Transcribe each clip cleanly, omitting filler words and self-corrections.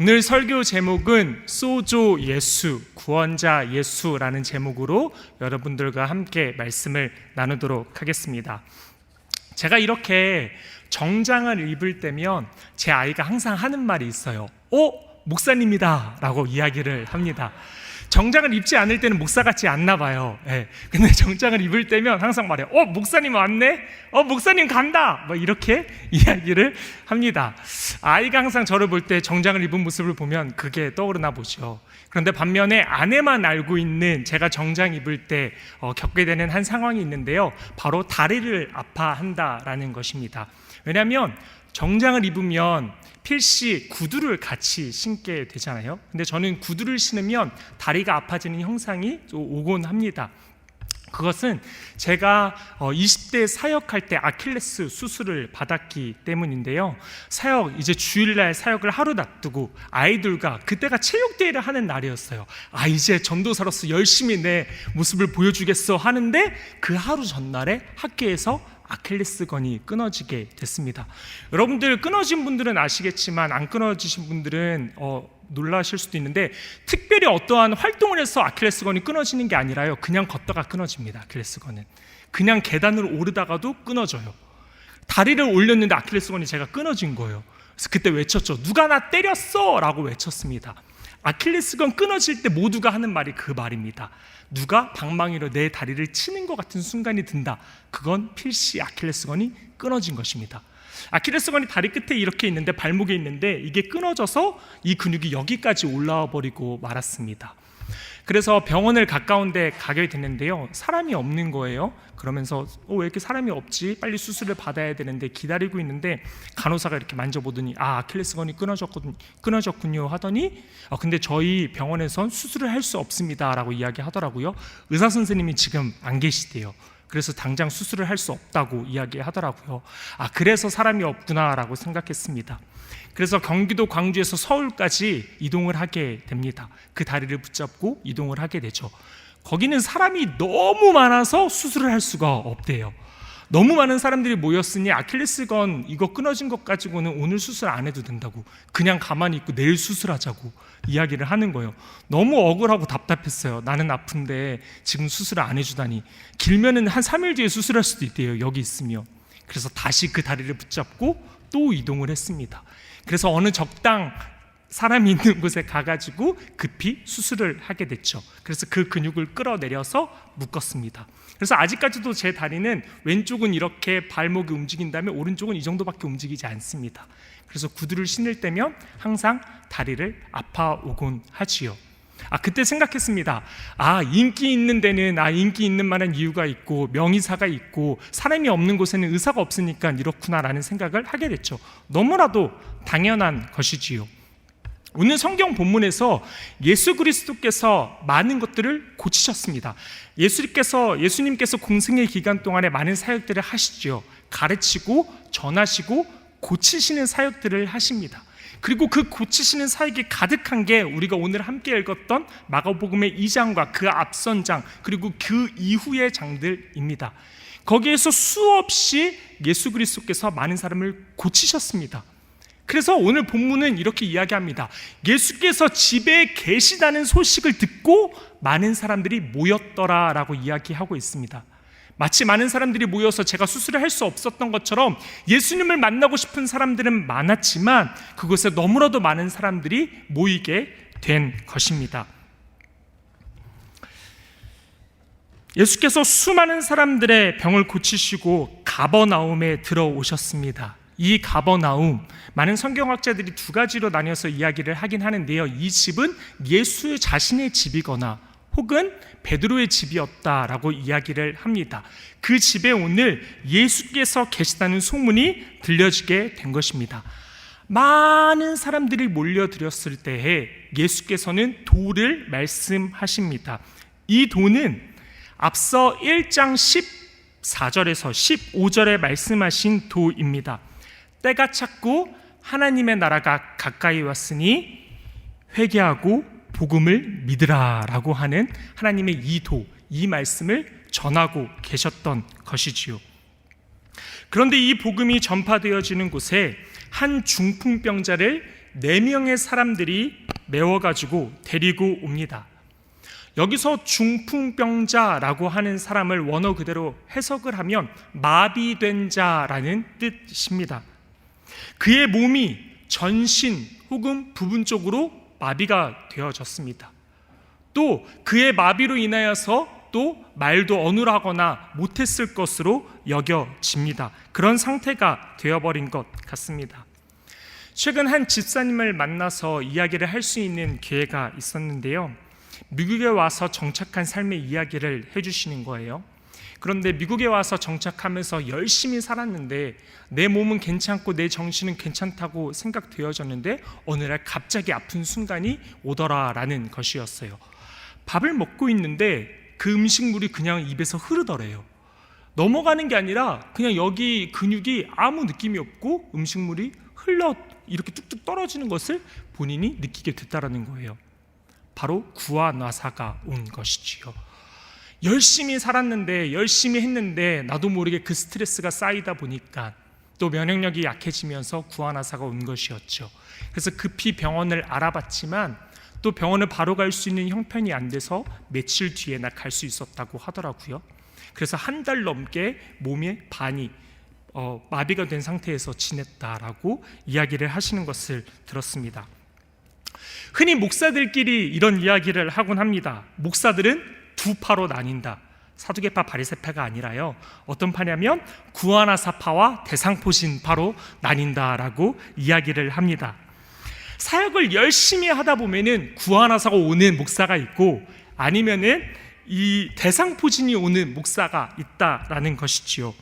오늘 설교 제목은 소조 예수, 구원자 예수라는 제목으로 여러분들과 함께 말씀을 나누도록 하겠습니다. 제가 이렇게 정장을 입을 때면 제 아이가 항상 하는 말이 있어요. 목사님이다 라고 이야기를 합니다. 정장을 입지 않을 때는 목사 같지 않나 봐요. 근데 정장을 입을 때면 항상 말해요. 목사님 왔네? 목사님 간다! 이렇게 이야기를 합니다. 아이가 항상 저를 볼 때 정장을 입은 모습을 보면 그게 떠오르나 보죠. 그런데 반면에 아내만 알고 있는 제가 정장 입을 때 겪게 되는 한 상황이 있는데요. 바로 다리를 아파한다라는 것입니다. 왜냐하면 정장을 입으면 필시 구두를 같이 신게 되잖아요. 근데 저는 구두를 신으면 다리가 아파지는 형상이 오곤 합니다. 그것은 제가 20대 사역할 때 아킬레스 수술을 받았기 때문인데요. 이제 주일날 사역을 하루 놔두고 아이들과, 그때가 체육대회를 하는 날이었어요. 이제 전도사로서 열심히 내 모습을 보여주겠어 하는데 그 하루 전날에 학교에서 아킬레스건이 끊어지게 됐습니다. 여러분들 끊어진 분들은 아시겠지만 안 끊어지신 분들은 놀라실 수도 있는데, 특별히 어떠한 활동을 해서 아킬레스건이 끊어지는 게 아니라요, 그냥 걷다가 끊어집니다. 아킬레스건은 그냥 계단을 오르다가도 끊어져요. 다리를 올렸는데 아킬레스건이 제가 끊어진 거예요. 그래서 그때 외쳤죠. 누가 나 때렸어! 라고 외쳤습니다. 아킬레스건 끊어질 때 모두가 하는 말이 그 말입니다. 누가 방망이로 내 다리를 치는 것 같은 순간이 든다. 그건 필시 아킬레스건이 끊어진 것입니다. 아킬레스건이 다리 끝에 이렇게 있는데, 발목에 있는데, 이게 끊어져서 이 근육이 여기까지 올라와 버리고 말았습니다. 그래서 병원을 가까운 데 가게 됐는데요, 사람이 없는 거예요. 그러면서 왜 이렇게 사람이 없지? 빨리 수술을 받아야 되는데 기다리고 있는데 간호사가 이렇게 만져보더니 아킬레스건이 끊어졌군요 하더니 근데 저희 병원에선 수술을 할 수 없습니다 라고 이야기하더라고요. 의사 선생님이 지금 안 계시대요. 그래서 당장 수술을 할 수 없다고 이야기하더라고요. 그래서 사람이 없구나 라고 생각했습니다. 그래서 경기도 광주에서 서울까지 이동을 하게 됩니다. 그 다리를 붙잡고 이동을 하게 되죠. 거기는 사람이 너무 많아서 수술을 할 수가 없대요. 너무 많은 사람들이 모였으니 아킬레스건 이거 끊어진 것 가지고는 오늘 수술 안 해도 된다고, 그냥 가만히 있고 내일 수술하자고 이야기를 하는 거예요. 너무 억울하고 답답했어요. 나는 아픈데 지금 수술을 안 해주다니. 길면은 한 3일 뒤에 수술할 수도 있대요, 여기 있으면. 그래서 다시 그 다리를 붙잡고 또 이동을 했습니다. 그래서 어느 적당 사람이 있는 곳에 가가지고 급히 수술을 하게 됐죠. 그래서 그 근육을 끌어내려서 묶었습니다. 그래서 아직까지도 제 다리는 왼쪽은 이렇게 발목이 움직인다면 오른쪽은 이 정도밖에 움직이지 않습니다. 그래서 구두를 신을 때면 항상 다리를 아파오곤 하지요. 그때 생각했습니다. 인기 있는 데는 인기 있는 만한 이유가 있고 명의사가 있고 사람이 없는 곳에는 의사가 없으니까 이렇구나라는 생각을 하게 됐죠. 너무나도 당연한 것이지요. 오늘 성경 본문에서 예수 그리스도께서 많은 것들을 고치셨습니다. 예수님께서 공생의 기간 동안에 많은 사역들을 하시죠. 가르치고 전하시고 고치시는 사역들을 하십니다. 그리고 그 고치시는 사역이 가득한 게 우리가 오늘 함께 읽었던 마가복음의 2장과 그 앞선 장, 그리고 그 이후의 장들입니다. 거기에서 수없이 예수 그리스도께서 많은 사람을 고치셨습니다. 그래서 오늘 본문은 이렇게 이야기합니다. 예수께서 집에 계시다는 소식을 듣고 많은 사람들이 모였더라라고 이야기하고 있습니다. 마치 많은 사람들이 모여서 제가 수술을 할 수 없었던 것처럼 예수님을 만나고 싶은 사람들은 많았지만 그곳에 너무나도 많은 사람들이 모이게 된 것입니다. 예수께서 수많은 사람들의 병을 고치시고 가버나움에 들어오셨습니다. 이 가버나움, 많은 성경학자들이 두 가지로 나뉘어서 이야기를 하긴 하는데요, 이 집은 예수 자신의 집이거나 혹은 베드로의 집이었다라고 이야기를 합니다. 그 집에 오늘 예수께서 계시다는 소문이 들려지게 된 것입니다. 많은 사람들이 몰려들었을 때에 예수께서는 도를 말씀하십니다. 이 도는 앞서 1장 14절에서 15절에 말씀하신 도입니다. 때가 찼고 하나님의 나라가 가까이 왔으니 회개하고 복음을 믿으라 라고 하는 하나님의 이 도, 이 말씀을 전하고 계셨던 것이지요. 그런데 이 복음이 전파되어지는 곳에 한 중풍병자를 4명의 사람들이 메워가지고 데리고 옵니다. 여기서 중풍병자라고 하는 사람을 원어 그대로 해석을 하면 마비된 자라는 뜻입니다. 그의 몸이 전신 혹은 부분적으로 마비가 되어졌습니다. 또 그의 마비로 인하여서 또 말도 어눌하거나 못했을 것으로 여겨집니다. 그런 상태가 되어버린 것 같습니다. 최근 한 집사님을 만나서 이야기를 할 수 있는 기회가 있었는데요. 미국에 와서 정착한 삶의 이야기를 해주시는 거예요. 그런데 미국에 와서 정착하면서 열심히 살았는데 내 몸은 괜찮고 내 정신은 괜찮다고 생각되어졌는데 어느 날 갑자기 아픈 순간이 오더라라는 것이었어요. 밥을 먹고 있는데 그 음식물이 그냥 입에서 흐르더래요. 넘어가는 게 아니라 그냥 여기 근육이 아무 느낌이 없고 음식물이 흘러 이렇게 뚝뚝 떨어지는 것을 본인이 느끼게 됐다라는 거예요. 바로 구아나사가 온 것이지요. 열심히 살았는데 열심히 했는데 나도 모르게 그 스트레스가 쌓이다 보니까 또 면역력이 약해지면서 구아나사가 온 것이었죠. 그래서 급히 병원을 알아봤지만 또 병원을 바로 갈 수 있는 형편이 안 돼서 며칠 뒤에나 갈 수 있었다고 하더라고요. 그래서 한 달 넘게 몸의 반이 마비가 된 상태에서 지냈다라고 이야기를 하시는 것을 들었습니다. 흔히 목사들끼리 이런 이야기를 하곤 합니다. 목사들은 두 파로 나뉜다. 사두개파 바리새파가 아니라요. 어떤 파냐면 구아나사파와 대상포진파로 나뉜다라고 이야기를 합니다. 사역을 열심히 하다 보면은 구아나사가 오는 목사가 있고 아니면은 이 대상포진이 오는 목사가 있다라는 것이지요.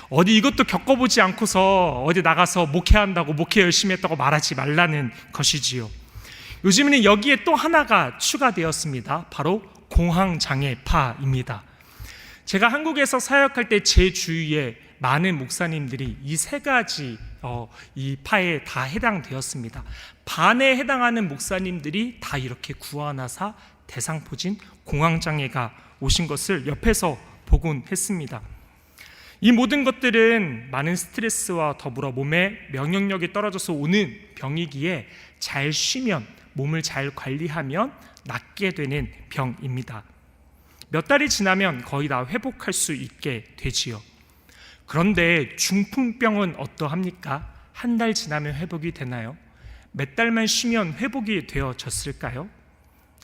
어디 이것도 겪어보지 않고서 어디 나가서 목회한다고 목회 열심히 했다고 말하지 말라는 것이지요. 요즘에는 여기에 또 하나가 추가되었습니다. 바로 공황장애파입니다. 제가 한국에서 사역할 때 제 주위에 많은 목사님들이 이 세 가지 이 파에 다 해당되었습니다. 반에 해당하는 목사님들이 다 이렇게 구아나사, 대상포진, 공황장애가 오신 것을 옆에서 보곤 했습니다. 이 모든 것들은 많은 스트레스와 더불어 몸의 면역력이 떨어져서 오는 병이기에 잘 쉬면, 몸을 잘 관리하면 낫게 되는 병입니다. 몇 달이 지나면 거의 다 회복할 수 있게 되지요. 그런데 중풍병은 어떠합니까? 한 달 지나면 회복이 되나요? 몇 달만 쉬면 회복이 되어졌을까요?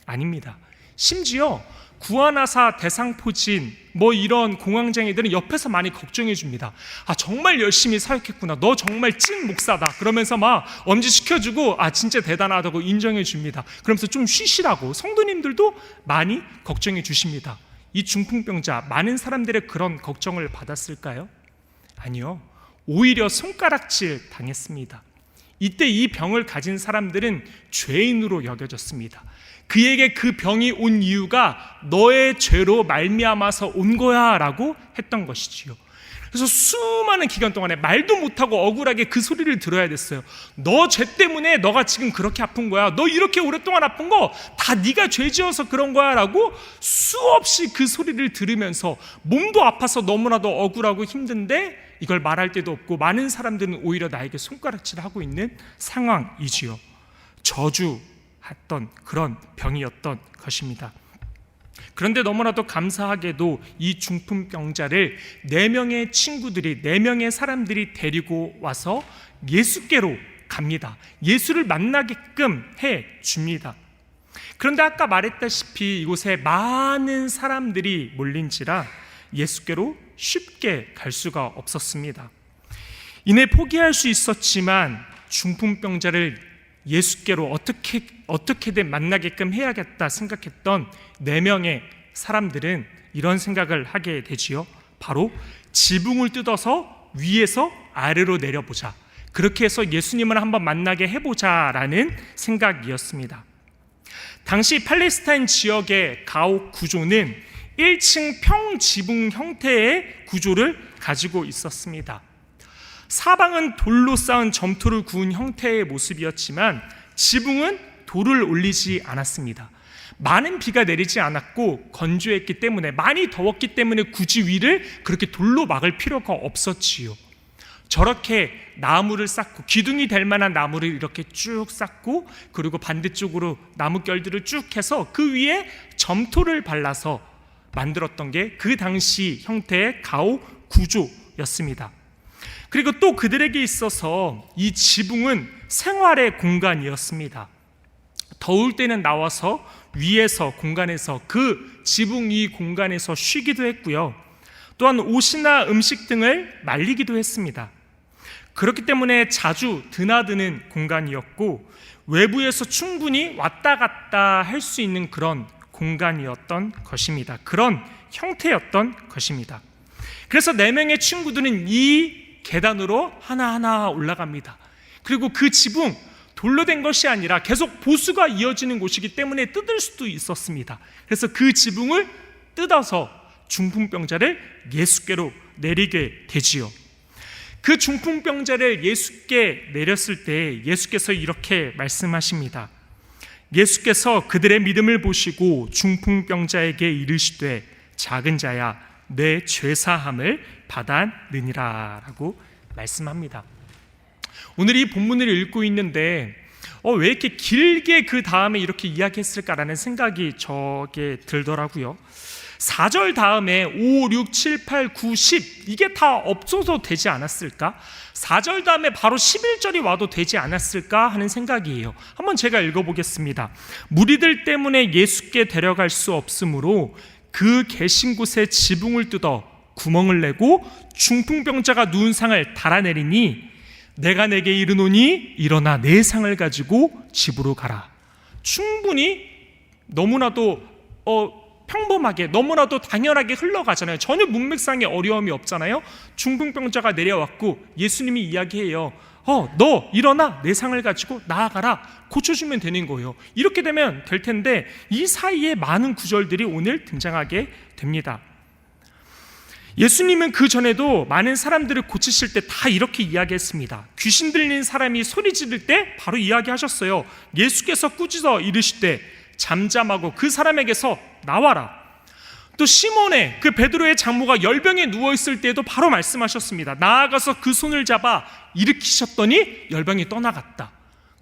아닙니다. 심지어 구아나사, 대상포진 이런 공황장애들은 옆에서 많이 걱정해 줍니다. 아, 정말 열심히 사역했구나. 너 정말 찐 목사다. 그러면서 막 엄지시켜주고 진짜 대단하다고 인정해 줍니다. 그러면서 좀 쉬시라고 성도님들도 많이 걱정해 주십니다. 이 중풍병자, 많은 사람들의 그런 걱정을 받았을까요? 아니요. 오히려 손가락질 당했습니다. 이때 이 병을 가진 사람들은 죄인으로 여겨졌습니다. 그에게 그 병이 온 이유가 너의 죄로 말미암아서 온 거야 라고 했던 것이지요. 그래서 수많은 기간 동안에 말도 못하고 억울하게 그 소리를 들어야 됐어요. 너 죄 때문에 너가 지금 그렇게 아픈 거야. 너 이렇게 오랫동안 아픈 거 다 네가 죄 지어서 그런 거야 라고 수없이 그 소리를 들으면서 몸도 아파서 너무나도 억울하고 힘든데 이걸 말할 데도 없고 많은 사람들은 오히려 나에게 손가락질을 하고 있는 상황이지요. 저주했던 그런 병이었던 것입니다. 그런데 너무나도 감사하게도 이 중풍병자를 4명의 친구들이, 4명의 사람들이 데리고 와서 예수께로 갑니다. 예수를 만나게끔 해줍니다. 그런데 아까 말했다시피 이곳에 많은 사람들이 몰린지라 예수께로 쉽게 갈 수가 없었습니다. 이내 포기할 수 있었지만 중풍병자를 예수께로 어떻게든 만나게끔 해야겠다 생각했던 4명의 사람들은 이런 생각을 하게 되지요. 바로 지붕을 뜯어서 위에서 아래로 내려보자. 그렇게 해서 예수님을 한번 만나게 해보자라는 생각이었습니다. 당시 팔레스타인 지역의 가옥 구조는 1층 평지붕 형태의 구조를 가지고 있었습니다. 사방은 돌로 쌓은 점토를 구운 형태의 모습이었지만 지붕은 돌을 올리지 않았습니다. 많은 비가 내리지 않았고 건조했기 때문에, 많이 더웠기 때문에 굳이 위를 그렇게 돌로 막을 필요가 없었지요. 저렇게 나무를 쌓고 기둥이 될 만한 나무를 이렇게 쭉 쌓고 그리고 반대쪽으로 나뭇결들을 쭉 해서 그 위에 점토를 발라서 만들었던 게 그 당시 형태의 가옥 구조였습니다. 그리고 또 그들에게 있어서 이 지붕은 생활의 공간이었습니다. 더울 때는 나와서 위에서 공간에서 그 지붕 위 공간에서 쉬기도 했고요. 또한 옷이나 음식 등을 말리기도 했습니다. 그렇기 때문에 자주 드나드는 공간이었고 외부에서 충분히 왔다 갔다 할 수 있는 그런 공간이었던 것입니다. 그런 형태였던 것입니다. 그래서 4명의 친구들은 이 계단으로 하나하나 올라갑니다. 그리고 그 지붕 돌로 된 것이 아니라 계속 보수가 이어지는 곳이기 때문에 뜯을 수도 있었습니다. 그래서 그 지붕을 뜯어서 중풍병자를 예수께로 내리게 되지요. 그 중풍병자를 예수께 내렸을 때 예수께서 이렇게 말씀하십니다. 예수께서 그들의 믿음을 보시고 중풍병자에게 이르시되 작은 자야 내 죄사함을 받았느니라 라고 말씀합니다. 오늘 이 본문을 읽고 있는데 왜 이렇게 길게 그 다음에 이렇게 이야기했을까라는 생각이 저게 들더라고요. 4절 다음에 5, 6, 7, 8, 9, 10 이게 다 없어도 되지 않았을까? 4절 다음에 바로 11절이 와도 되지 않았을까 하는 생각이에요. 한번 제가 읽어보겠습니다. 무리들 때문에 예수께 데려갈 수 없으므로 그 계신 곳에 지붕을 뜯어 구멍을 내고 중풍병자가 누운 상을 달아내리니 내가 내게 이르노니 일어나 내 상을 가지고 집으로 가라. 충분히 너무나도 평범하게 너무나도 당연하게 흘러가잖아요. 전혀 문맥상의 어려움이 없잖아요. 중풍병자가 내려왔고 예수님이 이야기해요. 너 일어나 내 상을 가지고 나아가라. 고쳐주면 되는 거예요. 이렇게 되면 될 텐데 이 사이에 많은 구절들이 오늘 등장하게 됩니다. 예수님은 그 전에도 많은 사람들을 고치실 때 다 이렇게 이야기했습니다. 귀신 들린 사람이 소리 지를 때 바로 이야기하셨어요. 예수께서 꾸짖어 이르시되 잠잠하고 그 사람에게서 나와라. 또 시몬의 그 베드로의 장모가 열병에 누워있을 때에도 바로 말씀하셨습니다. 나아가서 그 손을 잡아 일으키셨더니 열병이 떠나갔다.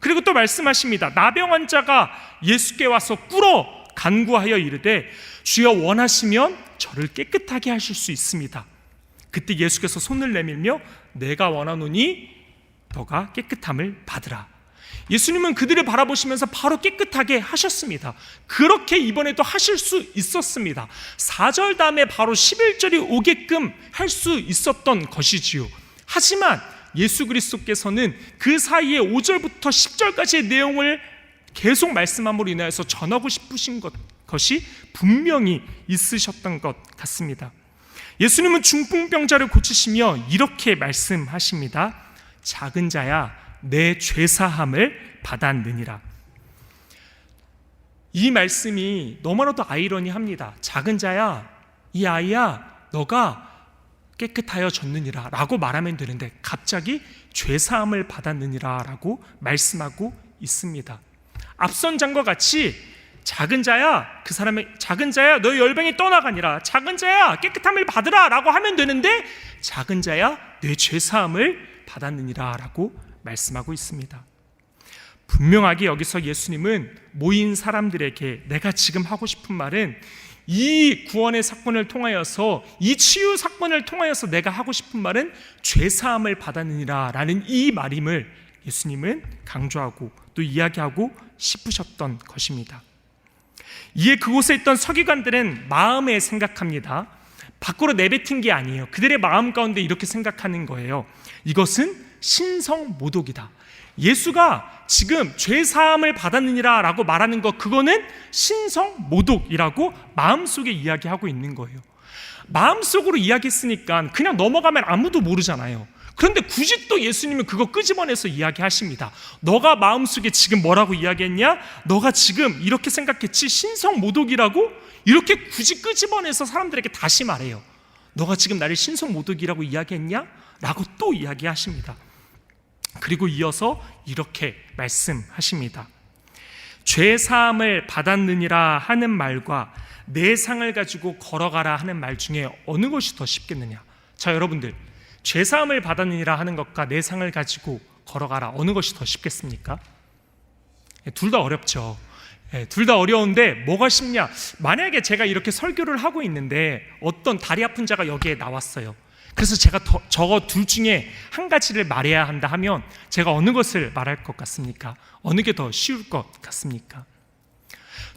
그리고 또 말씀하십니다. 나병 환자가 예수께 와서 꿇어 간구하여 이르되 주여 원하시면 저를 깨끗하게 하실 수 있습니다. 그때 예수께서 손을 내밀며 내가 원하노니 너가 깨끗함을 받으라. 예수님은 그들을 바라보시면서 바로 깨끗하게 하셨습니다. 그렇게 이번에도 하실 수 있었습니다. 4절 다음에 바로 11절이 오게끔 할 수 있었던 것이지요. 하지만 예수 그리스도께서는 그 사이에 5절부터 10절까지의 내용을 계속 말씀함으로 인하여서 전하고 싶으신 것이 분명히 있으셨던 것 같습니다. 예수님은 중풍병자를 고치시며 이렇게 말씀하십니다. 작은 자야 내 죄사함을 받았느니라. 이 말씀이 너무나도 아이러니합니다. 작은 자야, 이 아이야, 너가 깨끗하여졌느니라 라고 말하면 되는데 갑자기 죄사함을 받았느니라 라고 말씀하고 있습니다. 앞선 장과 같이 작은 자야, 그 사람의 작은 자야, 너의 열병이 떠나가니라. 작은 자야, 깨끗함을 받으라 라고 하면 되는데 작은 자야, 내 죄사함을 받았느니라 라고 말씀하고 있습니다. 분명하게 여기서 예수님은 모인 사람들에게 내가 지금 하고 싶은 말은 이 구원의 사건을 통하여서 이 치유 사건을 통하여서 내가 하고 싶은 말은 죄사함을 받았느니라 라는 이 말임을 예수님은 강조하고 또 이야기하고 싶으셨던 것입니다. 이에 그곳에 있던 서기관들은 마음에 생각합니다. 밖으로 내뱉은 게 아니에요. 그들의 마음 가운데 이렇게 생각하는 거예요. 이것은 신성모독이다. 예수가 지금 죄사함을 받았느니라 라고 말하는 것, 그거는 신성모독이라고 마음속에 이야기하고 있는 거예요. 마음속으로 이야기했으니까 그냥 넘어가면 아무도 모르잖아요. 그런데 굳이 또 예수님은 그거 끄집어내서 이야기하십니다. 너가 마음속에 지금 뭐라고 이야기했냐? 너가 지금 이렇게 생각했지? 신성모독이라고? 이렇게 굳이 끄집어내서 사람들에게 다시 말해요. 너가 지금 나를 신성모독이라고 이야기했냐? 라고 또 이야기하십니다. 그리고 이어서 이렇게 말씀하십니다. 죄사함을 받았느니라 하는 말과 내 상을 가지고 걸어가라 하는 말 중에 어느 것이 더 쉽겠느냐? 자, 여러분들, 죄사함을 받았느니라 하는 것과 내 상을 가지고 걸어가라, 어느 것이 더 쉽겠습니까? 둘 다 어렵죠. 둘 다 어려운데 뭐가 쉽냐? 만약에 제가 이렇게 설교를 하고 있는데 어떤 다리 아픈 자가 여기에 나왔어요. 그래서 제가 저거 둘 중에 한 가지를 말해야 한다 하면 제가 어느 것을 말할 것 같습니까? 어느 게 더 쉬울 것 같습니까?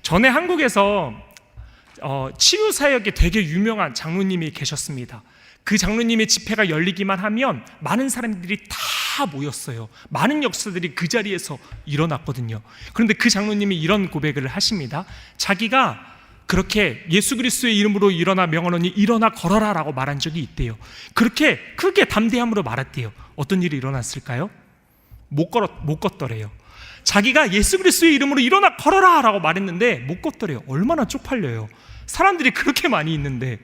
전에 한국에서 치유사역에 되게 유명한 장로님이 계셨습니다. 그 장로님의 집회가 열리기만 하면 많은 사람들이 다 모였어요. 많은 역사들이 그 자리에서 일어났거든요. 그런데 그 장로님이 이런 고백을 하십니다. 자기가 그렇게 예수 그리스도의 이름으로 일어나 명하노니 일어나 걸어라 라고 말한 적이 있대요. 그렇게 크게 담대함으로 말했대요. 어떤 일이 일어났을까요? 못 걷더래요. 자기가 예수 그리스도의 이름으로 일어나 걸어라 라고 말했는데 못 걷더래요. 얼마나 쪽팔려요. 사람들이 그렇게 많이 있는데.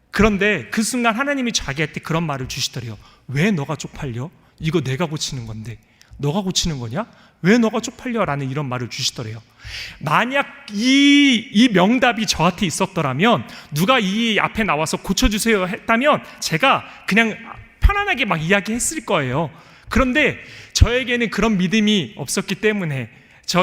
그런데 그 순간 하나님이 자기한테 그런 말을 주시더래요. 왜 너가 쪽팔려? 이거 내가 고치는 건데 너가 고치는 거냐? 왜 너가 쪽팔려? 라는 이런 말을 주시더래요. 만약 이 명답이 저한테 있었더라면, 누가 이 앞에 나와서 고쳐주세요 했다면 제가 그냥 편안하게 막 이야기했을 거예요. 그런데 저에게는 그런 믿음이 없었기 때문에,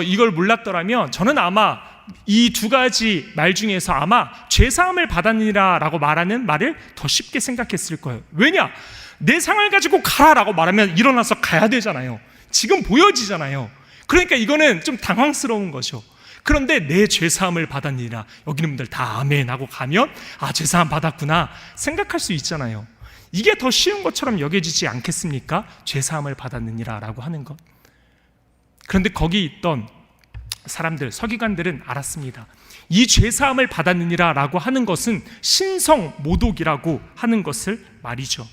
이걸 몰랐더라면 저는 아마 이 두 가지 말 중에서 아마 죄사함을 받았느니라 라고 말하는 말을 더 쉽게 생각했을 거예요. 왜냐? 내 상을 가지고 가라 라고 말하면 일어나서 가야 되잖아요. 지금 보여지잖아요. 그러니까 이거는 좀 당황스러운 거죠. 그런데 내 죄사함을 받았느니라, 여기는 분들 다 아멘 하고 가면 죄사함 받았구나 생각할 수 있잖아요. 이게 더 쉬운 것처럼 여겨지지 않겠습니까? 죄사함을 받았느니라 라고 하는 것. 그런데 거기 있던 사람들, 서기관들은 알았습니다. 이 죄사함을 받았느니라 라고 하는 것은 신성모독이라고 하는 것을 말이죠.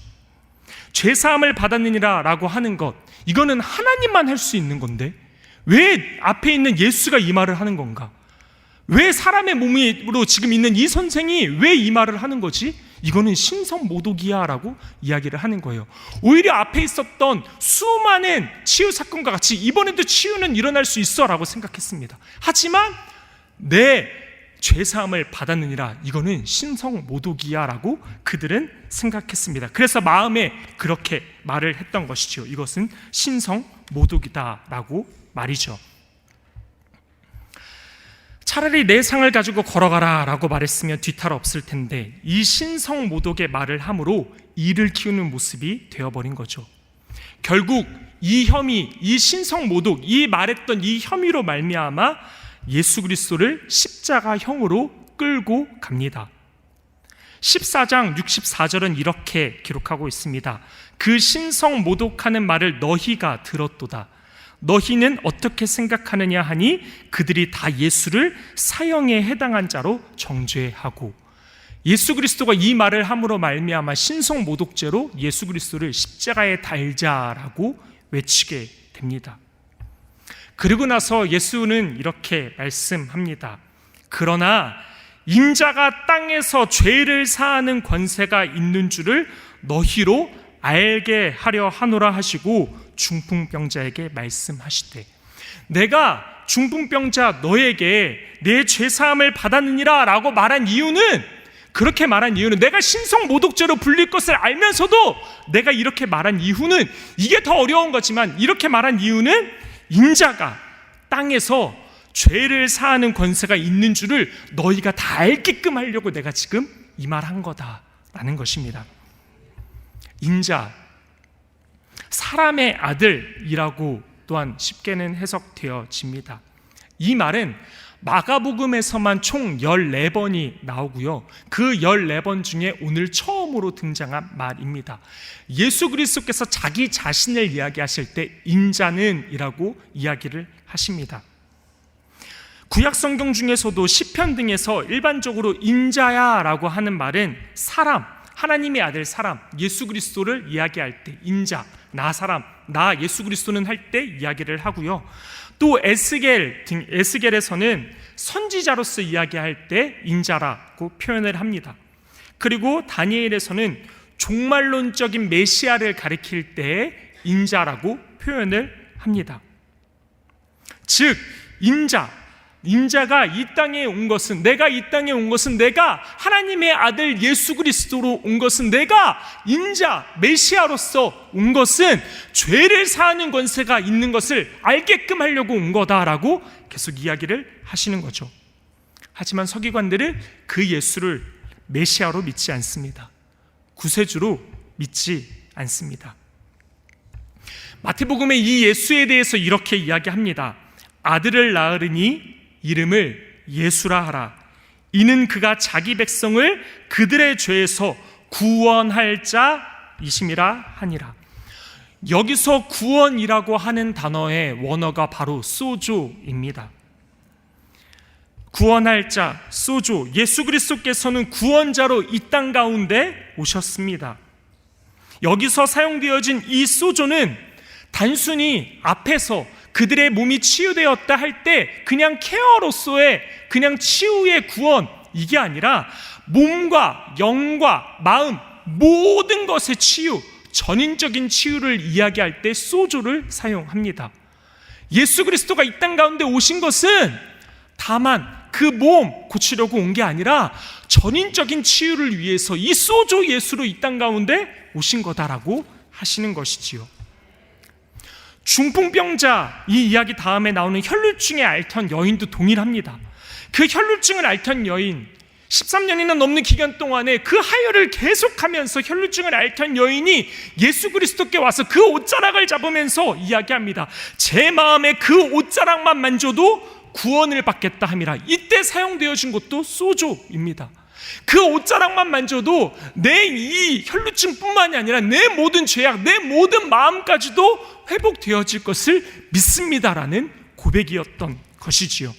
죄사함을 받았느니라 라고 하는 것, 이거는 하나님만 할 수 있는 건데 왜 앞에 있는 예수가 이 말을 하는 건가? 왜 사람의 몸으로 지금 있는 이 선생이 왜 이 말을 하는 거지? 이거는 신성모독이야 라고 이야기를 하는 거예요. 오히려 앞에 있었던 수많은 치유 사건과 같이 이번에도 치유는 일어날 수 있어 라고 생각했습니다. 하지만 내 죄사함을 받았느니라, 이거는 신성모독이야 라고 그들은 생각했습니다. 그래서 마음에 그렇게 말을 했던 것이죠. 이것은 신성모독이다 라고 말이죠. 차라리 내 상을 가지고 걸어가라 라고 말했으면 뒤탈 없을 텐데, 이 신성모독의 말을 함으로 이를 키우는 모습이 되어버린 거죠. 결국 이 혐의, 이 신성모독, 이 말했던 이 혐의로 말미암아 예수 그리스도를 십자가형으로 끌고 갑니다. 14장 64절은 이렇게 기록하고 있습니다. 그 신성모독하는 말을 너희가 들었도다. 너희는 어떻게 생각하느냐 하니 그들이 다 예수를 사형에 해당한 자로 정죄하고, 예수 그리스도가 이 말을 함으로 말미암아 신성모독죄로 예수 그리스도를 십자가에 달자라고 외치게 됩니다. 그리고 나서 예수는 이렇게 말씀합니다. 그러나 인자가 땅에서 죄를 사하는 권세가 있는 줄을 너희로 알게 하려 하노라 하시고 중풍병자에게 말씀하시되, 내가 중풍병자 너에게 내 죄사함을 받았느니라 라고 말한 이유는, 그렇게 말한 이유는, 내가 신성모독죄로 불릴 것을 알면서도 내가 이렇게 말한 이유는, 이게 더 어려운 거지만 이렇게 말한 이유는 인자가 땅에서 죄를 사하는 권세가 있는 줄을 너희가 다 알게끔 하려고 내가 지금 이 말한 거다라는 것입니다. 인자, 사람의 아들이라고 또한 쉽게는 해석되어집니다. 이 말은 마가복음에서만 총 14번이 나오고요, 그 14번 중에 오늘 처음으로 등장한 말입니다. 예수 그리스도께서 자기 자신을 이야기하실 때 인자는 이라고 이야기를 하십니다. 구약 성경 중에서도 시편 등에서 일반적으로 인자야 라고 하는 말은 사람, 하나님의 아들 사람, 예수 그리스도를 이야기할 때 인자, 나 사람, 나 예수 그리스도는 할 때 이야기를 하고요, 또 에스겔에서는 선지자로서 이야기할 때 인자라고 표현을 합니다. 그리고 다니엘에서는 종말론적인 메시아를 가리킬 때 인자라고 표현을 합니다. 즉 인자, 인자가 이 땅에 온 것은, 내가 이 땅에 온 것은, 내가 하나님의 아들 예수 그리스도로 온 것은, 내가 인자 메시아로서 온 것은 죄를 사하는 권세가 있는 것을 알게끔 하려고 온 거다라고 계속 이야기를 하시는 거죠. 하지만 서기관들은 그 예수를 메시아로 믿지 않습니다. 구세주로 믿지 않습니다. 마태복음의 이 예수에 대해서 이렇게 이야기합니다. 아들을 낳으리니 이름을 예수라 하라. 이는 그가 자기 백성을 그들의 죄에서 구원할 자이심이라 하니라. 여기서 구원이라고 하는 단어의 원어가 바로 소조입니다. 구원할 자, 소조. 예수 그리스도께서는 구원자로 이 땅 가운데 오셨습니다. 여기서 사용되어진 이 소조는 단순히 앞에서 그들의 몸이 치유되었다 할 때 그냥 케어로서의 그냥 치유의 구원, 이게 아니라 몸과 영과 마음 모든 것의 치유, 전인적인 치유를 이야기할 때 소조를 사용합니다. 예수 그리스도가 이 땅 가운데 오신 것은 다만 그 몸 고치려고 온 게 아니라 전인적인 치유를 위해서 이 소조 예수로 이 땅 가운데 오신 거다라고 하시는 것이지요. 중풍병자, 이 이야기 다음에 나오는 혈루증에 앓던 여인도 동일합니다. 그 혈루증을 앓던 여인, 13년이나 넘는 기간 동안에 그 하혈을 계속하면서 혈루증을 앓던 여인이 예수 그리스도께 와서 그 옷자락을 잡으면서 이야기합니다. 제 마음에 그 옷자락만 만져도 구원을 받겠다 함이라. 이때 사용되어진 것도 소조입니다. 그 옷자락만 만져도 내 이 혈루증뿐만이 아니라 내 모든 죄악, 내 모든 마음까지도 회복되어질 것을 믿습니다라는 고백이었던 것이지요.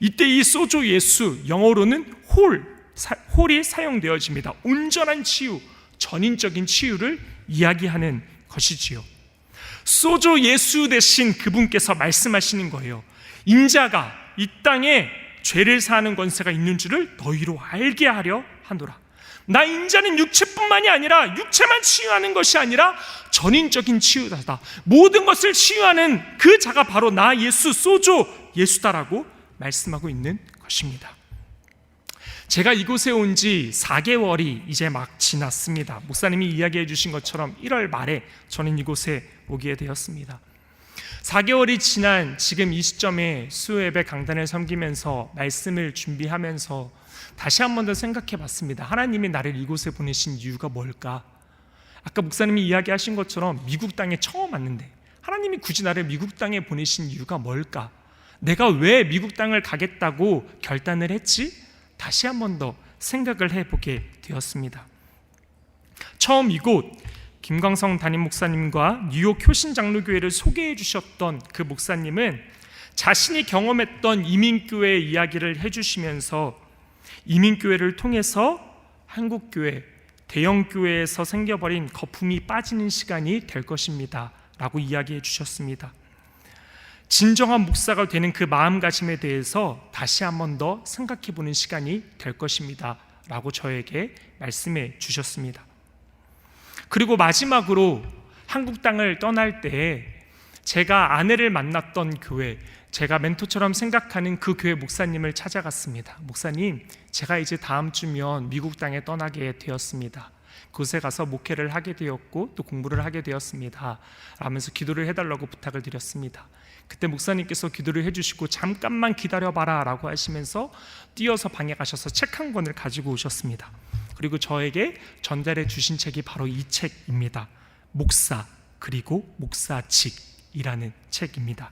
이때 이 소조 예수, 영어로는 홀이 사용되어집니다. 온전한 치유, 전인적인 치유를 이야기하는 것이지요. 소조 예수 대신 그분께서 말씀하시는 거예요. 인자가 이 땅에 죄를 사하는 권세가 있는 줄을 너희로 알게 하려 하노라. 나 인자는 육체뿐만이 아니라 육체만 치유하는 것이 아니라 전인적인 치유다. 모든 것을 치유하는 그 자가 바로 나 예수, 소조 예수다라고 말씀하고 있는 것입니다. 제가 이곳에 온 지 4개월이 이제 막 지났습니다. 목사님이 이야기해 주신 것처럼 1월 말에 저는 이곳에 오게 되었습니다. 4개월이 지난 지금 이 시점에 수요예배 강단을 섬기면서 말씀을 준비하면서 다시 한 번 더 생각해 봤습니다. 하나님이 나를 이곳에 보내신 이유가 뭘까? 아까 목사님이 이야기하신 것처럼 미국 땅에 처음 왔는데 하나님이 굳이 나를 미국 땅에 보내신 이유가 뭘까? 내가 왜 미국 땅을 가겠다고 결단을 했지? 다시 한 번 더 생각을 해보게 되었습니다. 처음 이곳 김광성 담임 목사님과 뉴욕 효신장로교회를 소개해 주셨던 그 목사님은 자신이 경험했던 이민교회 이야기를 해주시면서 이민교회를 통해서 한국교회, 대형교회에서 생겨버린 거품이 빠지는 시간이 될 것입니다 라고 이야기해 주셨습니다. 진정한 목사가 되는 그 마음가짐에 대해서 다시 한 번 더 생각해 보는 시간이 될 것입니다 라고 저에게 말씀해 주셨습니다. 그리고 마지막으로 한국 땅을 떠날 때 제가 아내를 만났던 교회, 제가 멘토처럼 생각하는 그 교회 목사님을 찾아갔습니다. 목사님, 제가 이제 다음 주면 미국 땅에 떠나게 되었습니다. 그곳에 가서 목회를 하게 되었고 또 공부를 하게 되었습니다 라면서 기도를 해달라고 부탁을 드렸습니다. 그때 목사님께서 기도를 해주시고 잠깐만 기다려봐라 라고 하시면서 뛰어서 방에 가셔서 책 한 권을 가지고 오셨습니다. 그리고 저에게 전달해 주신 책이 바로 이 책입니다. 목사 그리고 목사직이라는 책입니다.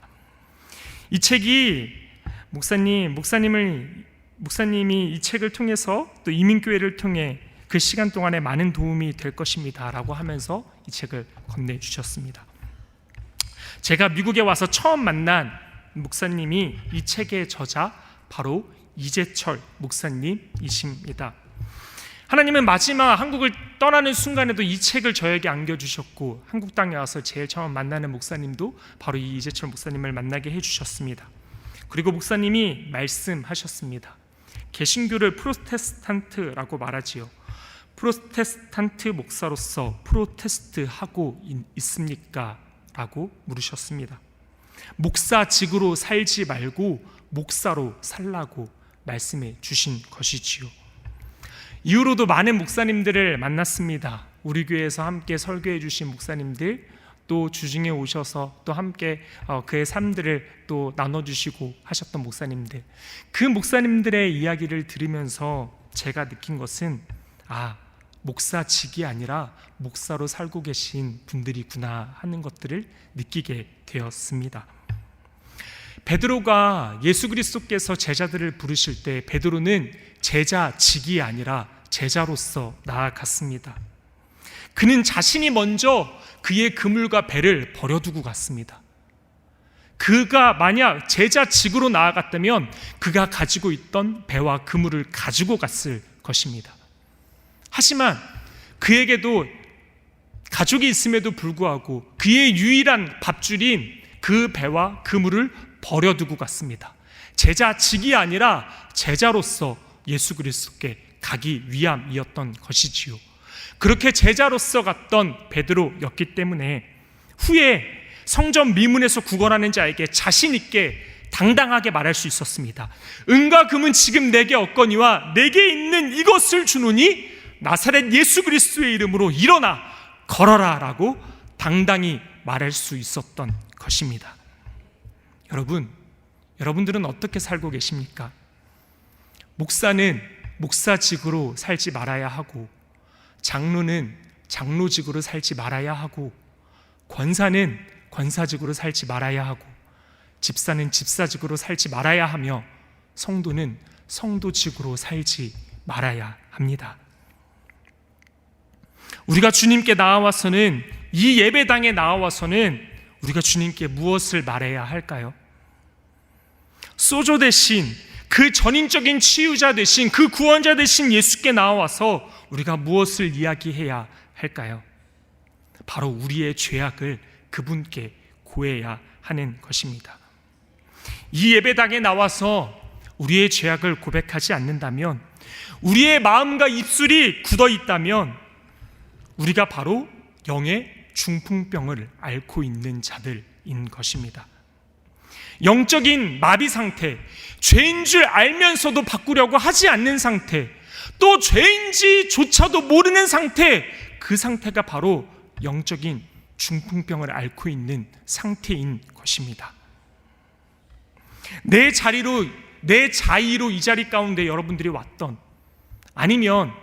이 책이 목사님이 이 책을 통해서 또 이민교회를 통해 그 시간 동안에 많은 도움이 될 것입니다 라고 하면서 이 책을 건네주셨습니다. 제가 미국에 와서 처음 만난 목사님이 이 책의 저자 바로 이재철 목사님이십니다. 하나님은 마지막 한국을 떠나는 순간에도 이 책을 저에게 안겨주셨고 한국 땅에 와서 제일 처음 만나는 목사님도 바로 이 이재철 목사님을 만나게 해주셨습니다. 그리고 목사님이 말씀하셨습니다. 개신교를 프로테스탄트라고 말하지요. 프로테스탄트 목사로서 프로테스트하고 있습니까? 라고 물으셨습니다. 목사직으로 살지 말고 목사로 살라고 말씀해 주신 것이지요. 이후로도 많은 목사님들을 만났습니다. 우리 교회에서 함께 설교해 주신 목사님들, 또 주중에 오셔서 또 함께 그의 삶들을 또 나눠주시고 하셨던 목사님들, 그 목사님들의 이야기를 들으면서 제가 느낀 것은 목사직이 아니라 목사로 살고 계신 분들이구나 하는 것들을 느끼게 되었습니다. 베드로가 예수 그리스도께서 제자들을 부르실 때 베드로는 제자직이 아니라 제자로서 나아갔습니다. 그는 자신이 먼저 그의 그물과 배를 버려두고 갔습니다. 그가 만약 제자직으로 나아갔다면 그가 가지고 있던 배와 그물을 가지고 갔을 것입니다. 하지만 그에게도 가족이 있음에도 불구하고 그의 유일한 밥줄인 그 배와 그물을 버려두고 갔습니다. 제자직이 아니라 제자로서 예수 그리스도께 가기 위함이었던 것이지요. 그렇게 제자로서 갔던 베드로였기 때문에 후에 성전 미문에서 구걸하는 자에게 자신 있게 당당하게 말할 수 있었습니다. 은과 금은 지금 내게 없거니와 내게 있는 이것을 주노니 나사렛 예수 그리스도의 이름으로 일어나 걸어라 라고 당당히 말할 수 있었던 것입니다. 여러분들은 어떻게 살고 계십니까? 목사는 목사직으로 살지 말아야 하고, 장로는 장로직으로 살지 말아야 하고, 권사는 권사직으로 살지 말아야 하고, 집사는 집사직으로 살지 말아야 하며, 성도는 성도직으로 살지 말아야 합니다. 우리가 주님께 나와서는, 이 예배당에 나와서는 우리가 주님께 무엇을 말해야 할까요? 소조 대신, 그 전인적인 치유자 되신, 그 구원자 되신 예수께 나와서 우리가 무엇을 이야기해야 할까요? 바로 우리의 죄악을 그분께 고해야 하는 것입니다. 이 예배당에 나와서 우리의 죄악을 고백하지 않는다면, 우리의 마음과 입술이 굳어 있다면 우리가 바로 영의 중풍병을 앓고 있는 자들인 것입니다. 영적인 마비 상태, 죄인 줄 알면서도 바꾸려고 하지 않는 상태, 또 죄인지조차도 모르는 상태, 그 상태가 바로 영적인 중풍병을 앓고 있는 상태인 것입니다. 내 자의로 이 자리 가운데 여러분들이 왔던, 아니면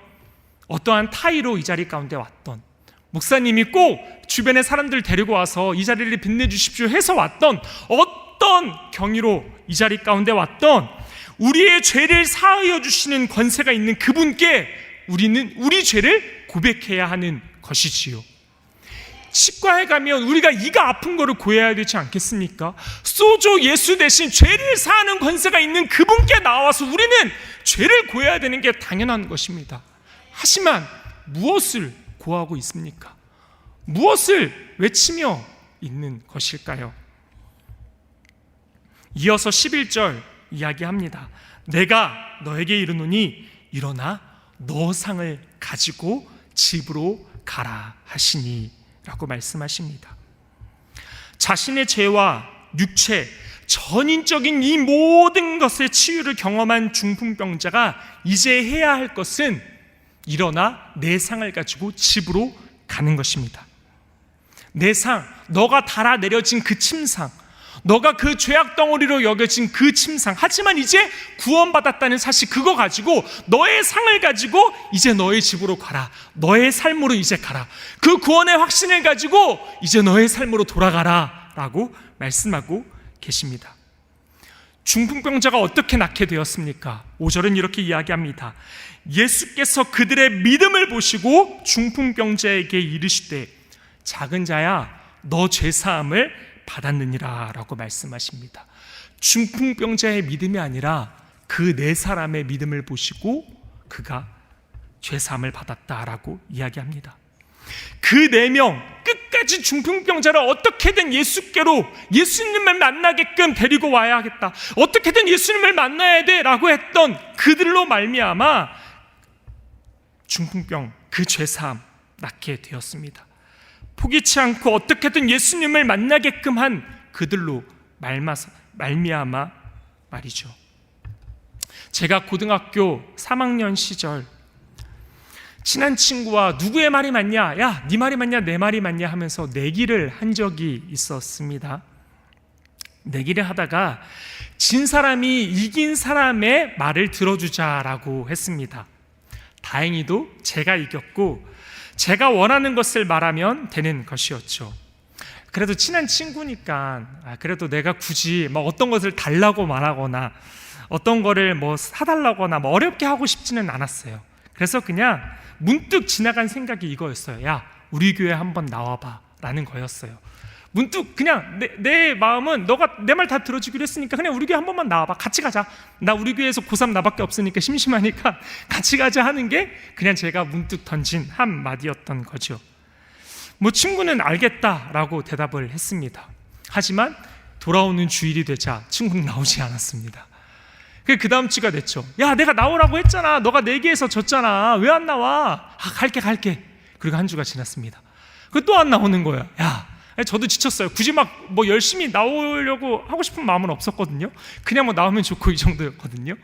어떠한 타의로 이 자리 가운데 왔던, 목사님이 꼭 주변의 사람들 데리고 와서 이 자리를 빛내주십시오 해서 왔던, 어떤 경위로 이 자리 가운데 왔던, 우리의 죄를 사하여 주시는 권세가 있는 그분께 우리는 우리 죄를 고백해야 하는 것이지요. 치과에 가면 우리가 이가 아픈 거를 고해야 되지 않겠습니까? 소조 예수 대신 죄를 사하는 권세가 있는 그분께 나와서 우리는 죄를 고해야 되는 게 당연한 것입니다. 하지만 무엇을 고하고 있습니까? 무엇을 외치며 있는 것일까요? 이어서 11절 이야기합니다. 내가 너에게 이르노니 일어나 너 상을 가지고 집으로 가라 하시니 라고 말씀하십니다. 자신의 죄와 육체, 전인적인 이 모든 것의 치유를 경험한 중풍병자가 이제 해야 할 것은 일어나 내 상을 가지고 집으로 가는 것입니다. 내 상, 너가 달아내려진 그 침상, 너가 그 죄악 덩어리로 여겨진 그 침상, 하지만 이제 구원받았다는 사실, 그거 가지고 너의 상을 가지고 이제 너의 집으로 가라, 너의 삶으로 이제 가라, 그 구원의 확신을 가지고 이제 너의 삶으로 돌아가라 라고 말씀하고 계십니다. 중풍병자가 어떻게 낫게 되었습니까? 5절은 이렇게 이야기합니다. 예수께서 그들의 믿음을 보시고 중풍병자에게 이르시되 작은 자야 너 죄사함을 받았느니라 라고 말씀하십니다. 중풍병자의 믿음이 아니라 그 네 사람의 믿음을 보시고 그가 죄사함을 받았다라고 이야기합니다. 그 4명 끝까지 중풍병자를 어떻게든 예수께로, 예수님을 만나게끔 데리고 와야겠다, 어떻게든 예수님을 만나야 돼 라고 했던 그들로 말미암아 중풍병, 그 죄사함 낫게 되었습니다. 포기치 않고 어떻게든 예수님을 만나게끔 한 그들로 말미암아 말이죠. 제가 고등학교 3학년 시절 친한 친구와 누구의 말이 맞냐, 야, 네 말이 맞냐, 내 말이 맞냐 하면서 내기를 한 적이 있었습니다. 내기를 하다가 진 사람이 이긴 사람의 말을 들어주자라고 했습니다. 다행히도 제가 이겼고 제가 원하는 것을 말하면 되는 것이었죠. 그래도 친한 친구니까 그래도 내가 굳이 어떤 것을 달라고 말하거나 어떤 거를 사달라거나 어렵게 하고 싶지는 않았어요. 그래서 그냥 문득 지나간 생각이 이거였어요. 야, 우리 교회 한번 나와봐 라는 거였어요. 문득 그냥 내 마음은 너가 내 말 다 들어주기로 했으니까 그냥 우리 교회 한 번만 나와봐. 같이 가자. 나 우리 교회에서 고3 나밖에 없으니까 심심하니까 같이 가자 하는 게 그냥 제가 문득 던진 한마디였던 거죠. 친구는 알겠다라고 대답을 했습니다. 하지만 돌아오는 주일이 되자 친구는 나오지 않았습니다. 그 다음 주가 됐죠. 야, 내가 나오라고 했잖아. 너가 내기해서 졌잖아. 왜 안 나와? 갈게. 그리고 한 주가 지났습니다. 또 안 나오는 거야. 야, 저도 지쳤어요. 굳이 열심히 나오려고 하고 싶은 마음은 없었거든요. 그냥 나오면 좋고 이 정도였거든요.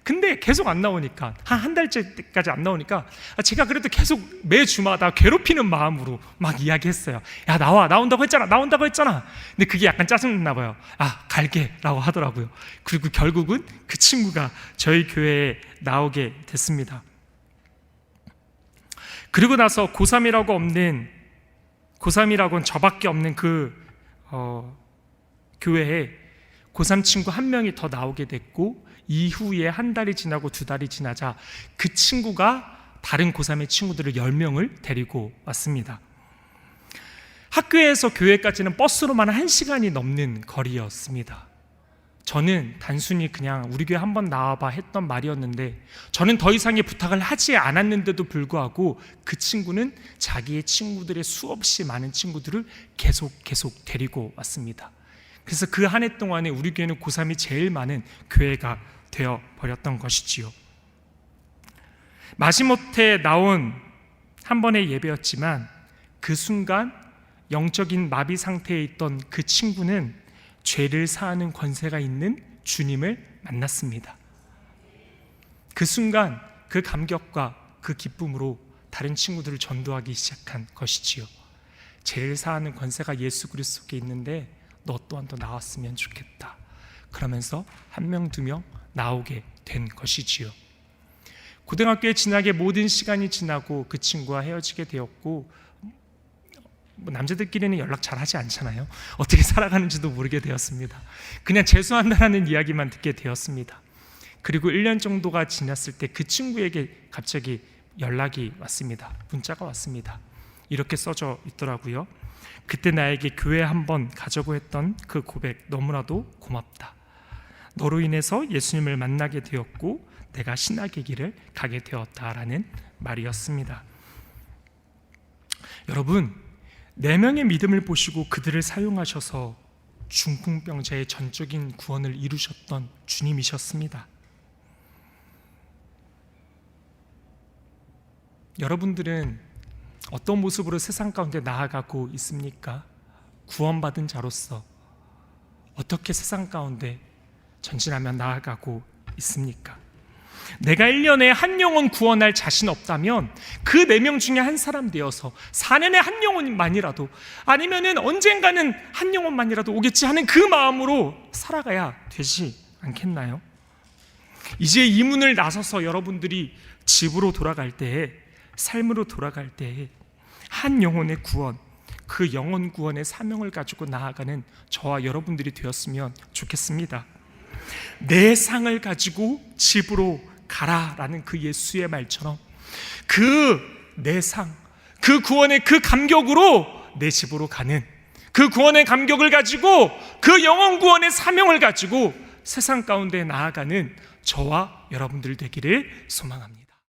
근데 계속 안 나오니까 한 달째까지 안 나오니까 제가 그래도 계속 매주마다 괴롭히는 마음으로 이야기했어요. 야, 나온다고 했잖아. 근데 그게 약간 짜증났나 봐요. 갈게 라고 하더라고요. 그리고 결국은 그 친구가 저희 교회에 나오게 됐습니다. 그리고 나서 고3이라고는 저밖에 없는 교회에 고3 친구 한 명이 더 나오게 됐고, 이후에 한 달이 지나고 두 달이 지나자 그 친구가 다른 고3의 친구들을 10명을 데리고 왔습니다. 학교에서 교회까지는 버스로만 1시간이 넘는 거리였습니다. 저는 단순히 그냥 우리 교회 한번 나와봐 했던 말이었는데, 저는 더 이상의 부탁을 하지 않았는데도 불구하고 그 친구는 자기의 친구들의 수없이 많은 친구들을 계속 데리고 왔습니다. 그래서 그 한 해 동안에 우리 교회는 고3이 제일 많은 교회가 되어버렸던 것이지요. 마지못해 나온 한 번의 예배였지만 그 순간 영적인 마비 상태에 있던 그 친구는 죄를 사하는 권세가 있는 주님을 만났습니다. 그 순간 그 감격과 그 기쁨으로 다른 친구들을 전도하기 시작한 것이지요. 죄를 사하는 권세가 예수 그리스도께 있는데 너 또한 더 나왔으면 좋겠다. 그러면서 1명, 2명 나오게 된 것이지요. 고등학교에 지나게 모든 시간이 지나고 그 친구와 헤어지게 되었고, 남자들끼리는 연락 잘 하지 않잖아요. 어떻게 살아가는지도 모르게 되었습니다. 그냥 재수한다라는 이야기만 듣게 되었습니다. 그리고 1년 정도가 지났을 때 그 친구에게 갑자기 연락이 왔습니다. 문자가 왔습니다. 이렇게 써져 있더라고요. 그때 나에게 교회 한번 가자고 했던 그 고백 너무나도 고맙다. 너로 인해서 예수님을 만나게 되었고 내가 신학의 길을 가게 되었다라는 말이었습니다. 여러분, 4명의 믿음을 보시고 그들을 사용하셔서 중풍병자의 전적인 구원을 이루셨던 주님이셨습니다. 여러분들은 어떤 모습으로 세상 가운데 나아가고 있습니까? 구원받은 자로서 어떻게 세상 가운데 전진하며 나아가고 있습니까? 내가 1년에 한 영혼 구원할 자신 없다면 그 4명 중에 한 사람 되어서 4년에 한 영혼만이라도, 아니면은 언젠가는 한 영혼만이라도 오겠지 하는 그 마음으로 살아가야 되지 않겠나요? 이제 이 문을 나서서 여러분들이 집으로 돌아갈 때에, 삶으로 돌아갈 때에 한 영혼의 구원, 그 영혼 구원의 사명을 가지고 나아가는 저와 여러분들이 되었으면 좋겠습니다. 내 상을 가지고 집으로 가라라는 그 예수의 말처럼 그 내 상, 그 구원의 그 감격으로 내 집으로 가는, 그 구원의 감격을 가지고 그 영혼 구원의 사명을 가지고 세상 가운데 나아가는 저와 여러분들 되기를 소망합니다.